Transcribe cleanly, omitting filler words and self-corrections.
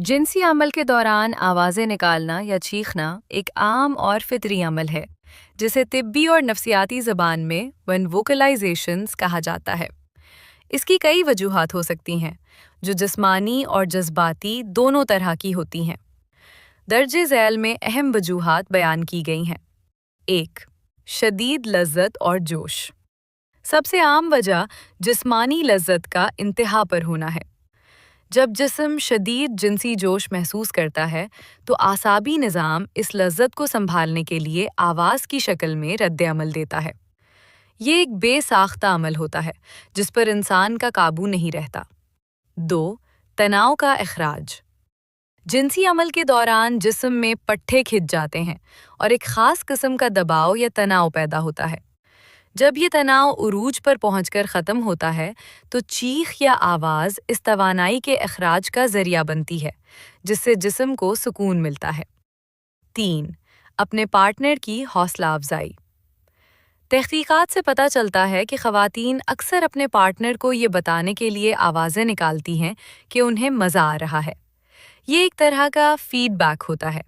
जिनसी अमल के दौरान आवाज़ें निकालना या चीखना एक आम और फितरी अमल है, जिसे तिब्बी और नफ्सियाती ज़बान में वन वोकलाइजेशंस कहा जाता है। इसकी कई वजूहात हो सकती हैं, जो जिस्मानी और जज्बाती दोनों तरह की होती हैं। दर्जे ज़ैल में अहम वजूहात बयान की गई हैं। 1. शदीद लज़्ज़त और जोश। सबसे आम वजह जिस्मानी लज़्ज़त का इंतहा पर होना है। जब जिस्म शदीद जिनसी जोश महसूस करता है, तो आसाबी निज़ाम इस लज़्ज़त को संभालने के लिए आवाज़ की शक्ल में रद्द-ए-अमल देता है। ये एक बेसाख्ता अमल होता है, जिस पर इंसान का काबू नहीं रहता। 2. तनाव का इखराज। जिनसी अमल के दौरान जिस्म में पट्ठे खिंच जाते हैं और एक ख़ास किस्म का दबाव या तनाव पैदा होता है। जब ये तनाव उरूज पर पहुंचकर ख़त्म होता है, तो चीख या आवाज़ इस तवानाई के अखराज का ज़रिया बनती है, जिससे जिस्म को सुकून मिलता है। 3. अपने पार्टनर की हौसला अफजाई। तहकीकात से पता चलता है कि ख़वातीन अक्सर अपने पार्टनर को ये बताने के लिए आवाज़ें निकालती हैं कि उन्हें मज़ा आ रहा है। ये एक तरह का फीडबैक होता है।